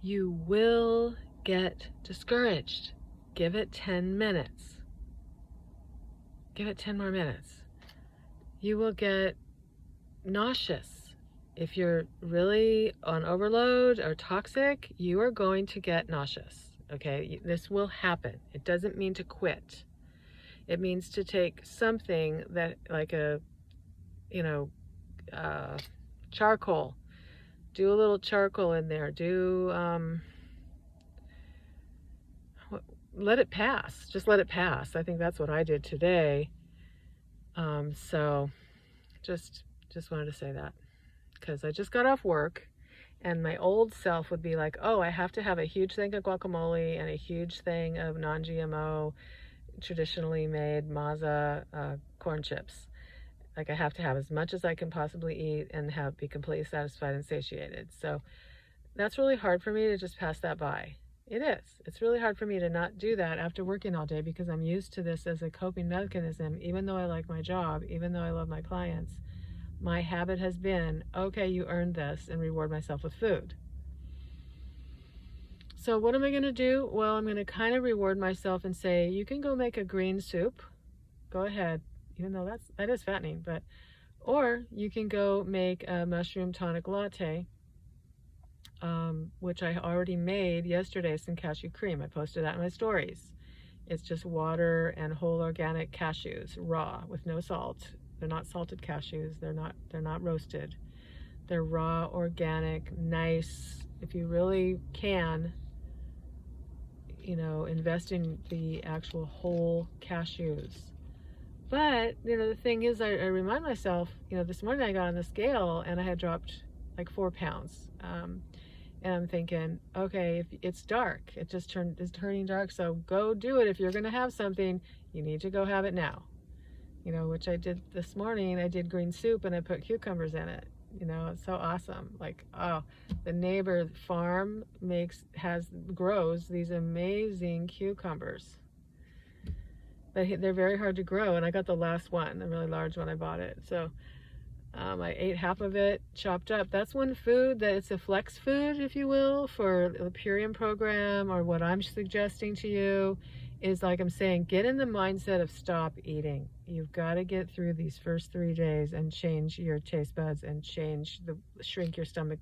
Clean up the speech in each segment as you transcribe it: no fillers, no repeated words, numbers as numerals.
You will get discouraged. Give it 10 minutes. Give it 10 more minutes. You will get nauseous. If you're really on overload or toxic, you are going to get nauseous. Okay, this will happen. It doesn't mean to quit. It means to take something that, like a, you know, charcoal. Do a little charcoal in there. Let it pass. Just let it pass. I think that's what I did today. So just wanted to say that because I just got off work, and my old self would be like, oh, I have to have a huge thing of guacamole and a huge thing of non-GMO, traditionally made maza corn chips. Like I have to have as much as I can possibly eat and be completely satisfied and satiated. So that's really hard for me to just pass that by. It is. It's really hard for me to not do that after working all day because I'm used to this as a coping mechanism. Even though I like my job, even though I love my clients, my habit has been, okay, you earned this, and reward myself with food. So what am I going to do? Well, I'm going to kind of reward myself and say, you can go make a green soup. Go ahead, even though that is fattening, or you can go make a mushroom tonic latte, which I already made yesterday, some cashew cream. I posted that in my stories. It's just water and whole organic cashews, raw, with no salt. They're not salted cashews. They're not roasted. They're raw, organic, nice. If you really can, invest in the actual whole cashews. But, the thing is, I remind myself, this morning I got on the scale and I had dropped like 4 pounds. And I'm thinking, okay, if it's dark, it's turning dark, so go do it. If you're going to have something, you need to go have it now. Which I did this morning. I did green soup and I put cucumbers in it. It's so awesome. Like, oh, the neighbor farm grows these amazing cucumbers. But they're very hard to grow, and I got the last one, the really large one. I bought it. So I ate half of it, chopped up. That's one food that it's a flex food, if you will, for the Purium program, or what I'm suggesting to you is, like I'm saying, get in the mindset of stop eating. You've got to get through these first 3 days and change your taste buds and shrink your stomach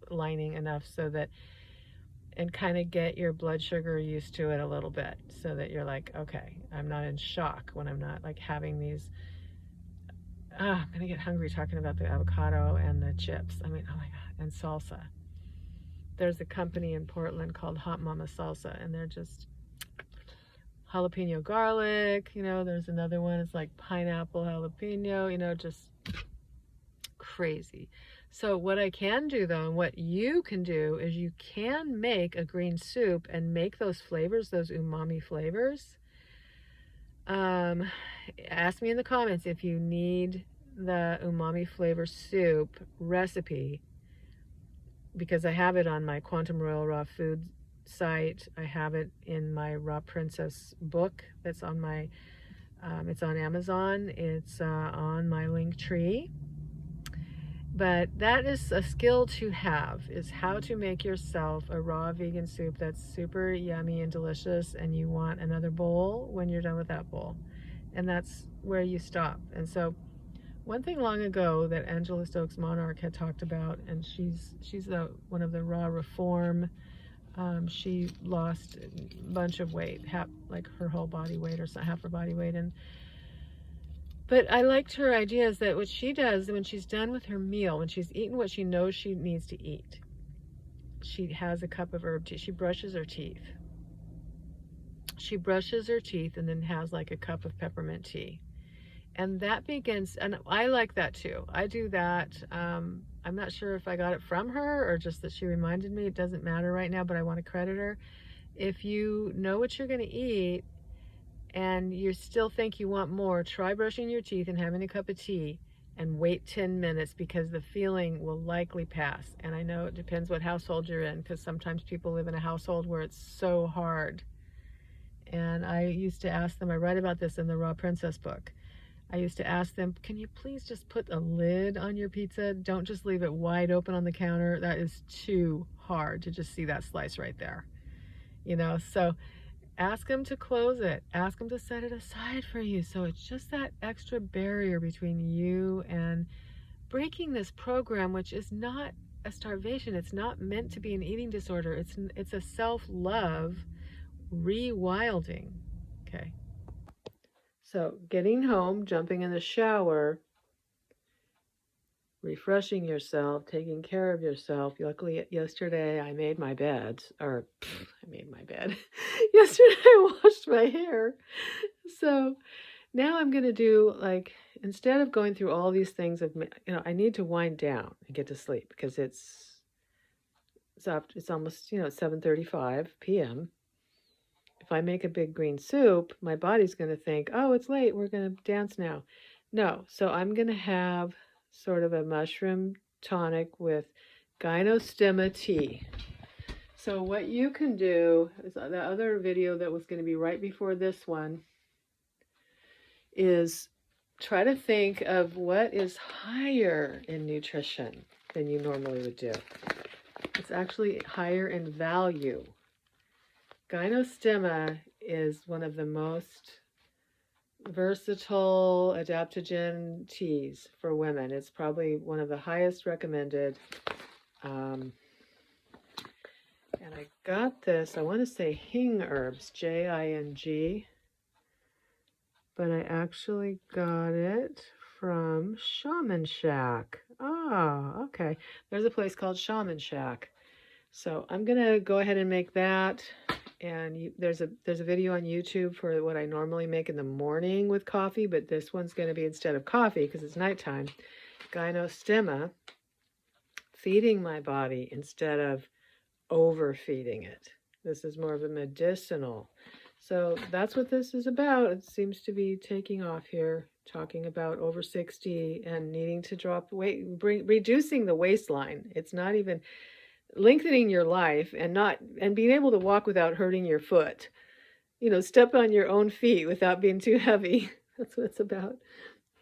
lining enough so that, and kind of get your blood sugar used to it a little bit so that you're like, okay, I'm not in shock when I'm not like having these. I'm gonna get hungry talking about the avocado and the chips. I mean, oh my God, and salsa. There's a company in Portland called Hot Mama Salsa, and they're just jalapeno garlic. There's another one. It's like pineapple jalapeno. Just crazy. So what I can do though, and what you can do, is you can make a green soup and make those flavors, those umami flavors. Ask me in the comments if you need the umami flavor soup recipe, because I have it on my Quantum Royal Raw Food site. I have it in my Raw Princess book that's on my, it's on Amazon. It's on my link tree. But that is a skill to have, is how to make yourself a raw vegan soup that's super yummy and delicious, and you want another bowl when you're done with that bowl. And that's where you stop. And so one thing long ago that Angela Stokes Monarch had talked about, and she's one of the Raw Reform, she lost a bunch of weight, like her whole body weight or half her body weight. But I liked her ideas that what she does when she's done with her meal, when she's eaten what she knows she needs to eat, she has a cup of herb tea. She brushes her teeth. She brushes her teeth and then has like a cup of peppermint tea. And that begins, and I like that too. I do that. I'm not sure if I got it from her or just that she reminded me. It doesn't matter right now, but I want to credit her. If you know what you're going to eat, and you still think you want more, try brushing your teeth and having a cup of tea and wait 10 minutes, because the feeling will likely pass. And I know it depends what household you're in, because sometimes people live in a household where it's so hard. And I used to ask them, I write about this in the Raw Princess book. I used to ask them, can you please just put a lid on your pizza? Don't just leave it wide open on the counter. That is too hard to just see that slice right there. So ask him to close it. Ask him to set it aside for you. So it's just that extra barrier between you and breaking this program, which is not a starvation. It's not meant to be an eating disorder. It's a self-love rewilding. Okay. So getting home, jumping in the shower, refreshing yourself, taking care of yourself. Luckily, yesterday I made my bed, I made my bed. Yesterday I washed my hair. So now I'm going to do, like, instead of going through all these things I need to wind down and get to sleep because it's almost, 7:35 p.m. If I make a big green soup, my body's going to think, oh, it's late, we're going to dance now. No, so I'm going to have sort of a mushroom tonic with gynostemma tea. So what you can do is, the other video that was going to be right before this one, is try to think of what is higher in nutrition than you normally would do. It's actually higher in value. Gynostemma is one of the most versatile adaptogen teas for women. It's probably one of the highest recommended. And I got this, I want to say Hing Herbs, Jing, but I actually got it from Shaman Shack. Oh, okay. There's a place called Shaman Shack. So I'm going to go ahead and make that. And there's a video on YouTube for what I normally make in the morning with coffee, but this one's going to be, instead of coffee, because it's nighttime, gynostemma, feeding my body instead of overfeeding it. This is more of a medicinal. So that's what this is about. It seems to be taking off here, talking about over 60 and needing to drop weight, reducing the waistline. It's not even lengthening your life and being able to walk without hurting your foot. Step on your own feet without being too heavy. That's what it's about.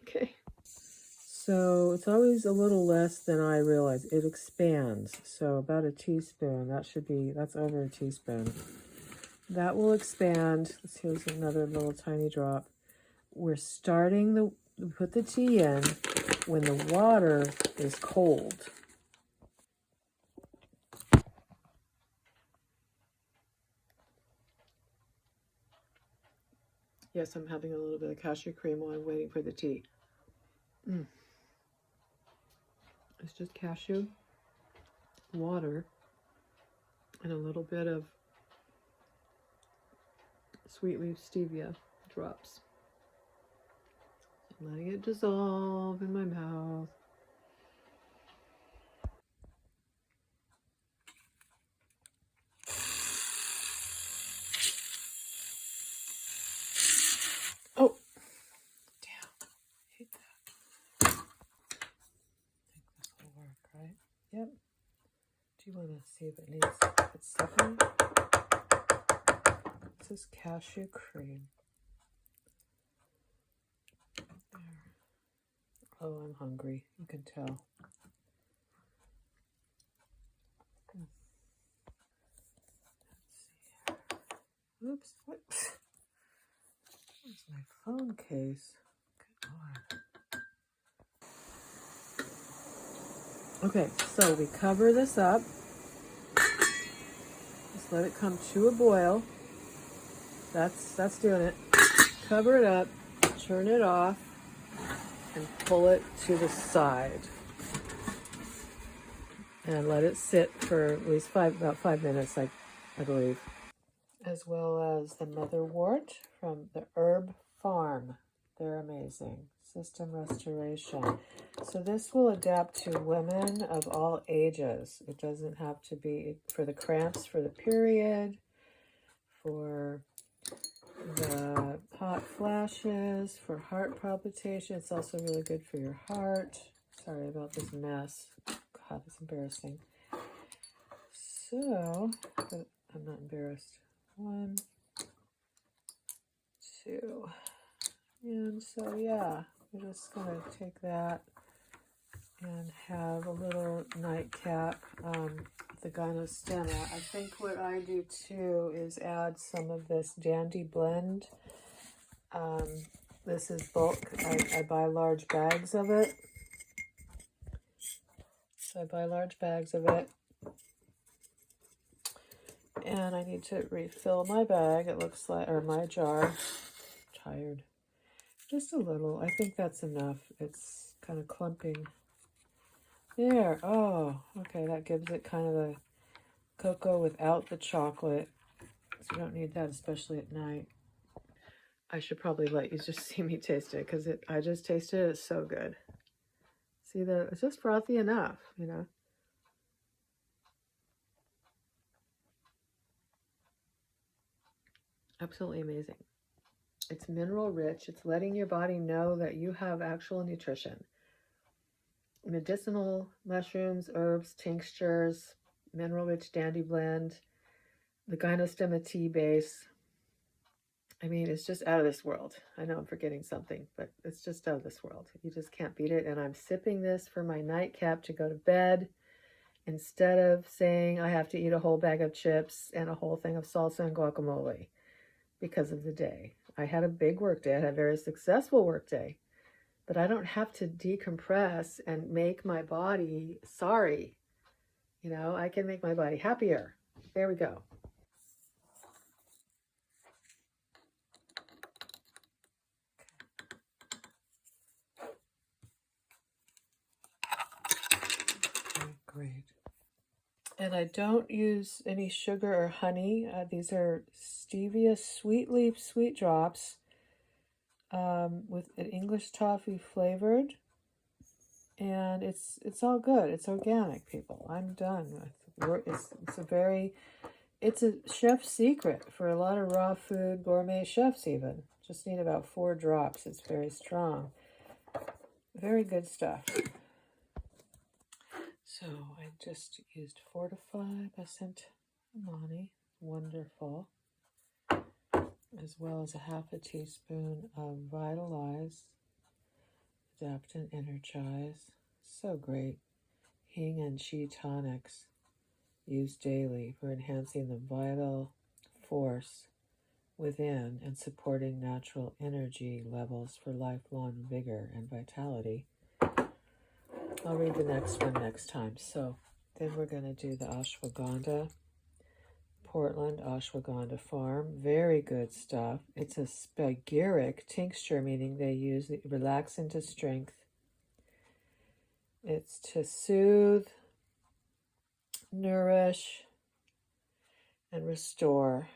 Okay. So it's always a little less than I realize. It expands. So about a teaspoon. That's over a teaspoon. That will expand. Here's another little tiny drop. We're starting put the tea in when the water is cold. Yes, I'm having a little bit of cashew cream while I'm waiting for the tea. It's just cashew, water, and a little bit of sweet leaf stevia drops. I'm letting it dissolve in my mouth. Oh, damn. I hate that. I think this will work, right? Yep. Do you want to see if it's sucking? This is cashew cream. There. Oh, I'm hungry. You can tell. Let's see. Oops. What? Where's my phone case? Good Lord. Okay, so we cover this up. Just let it come to a boil. That's doing it. Cover it up, turn it off, and pull it to the side. And let it sit for at least about 5 minutes, I believe. As well as the motherwort from the Herb Farm. They're amazing. System restoration. So this will adapt to women of all ages. It doesn't have to be for the cramps, for the period, for the hot flashes, for heart palpitation. It's also really good for your heart. Sorry about this mess. God, it's embarrassing. So, but I'm not embarrassed. 1, 2. And so, yeah, we're just going to take that and have a little nightcap. the gynostemma. I think what I do too is add some of this Dandy Blend. This is bulk. I buy large bags of it. So I buy large bags of it. And I need to refill my bag, it looks like, or my jar. Tired. Just a little. I think that's enough. It's kind of clumping. There. Oh, okay. That gives it kind of a cocoa without the chocolate. So you don't need that, especially at night. I should probably let you just see me taste it, because I just tasted it. It's so good. See, it's just frothy enough, you know. Absolutely amazing. It's mineral rich. It's letting your body know that you have actual nutrition. Medicinal mushrooms, herbs, tinctures, mineral rich Dandy Blend, the gynostemma tea base. I mean, it's just out of this world. I know I'm forgetting something, but it's just out of this world. You just can't beat it. And I'm sipping this for my nightcap to go to bed, instead of saying I have to eat a whole bag of chips and a whole thing of salsa and guacamole because of the day. I had a big work day. I had a very successful work day. But I don't have to decompress and make my body sorry. You know, I can make my body happier. There we go. Okay, great. And I don't use any sugar or honey. These are stevia sweet leaf sweet drops with an English toffee flavored. And it's all good. It's organic, people. I'm done with it's a chef's secret for a lot of raw food gourmet chefs. Even just need about 4 drops. It's very strong. Very good stuff. So I just used Fortify by Scent Amani. Wonderful. As well as a half a teaspoon of Vitalize, Adapt and Energize. So great. Hing and Chi tonics used daily for enhancing the vital force within and supporting natural energy levels for lifelong vigor and vitality. I'll read the next one next time. So then we're going to do the ashwagandha. Portland Ashwagandha Farm. Very good stuff. It's a spagyric tincture, meaning they use the relaxant to strength. It's to soothe, nourish, and restore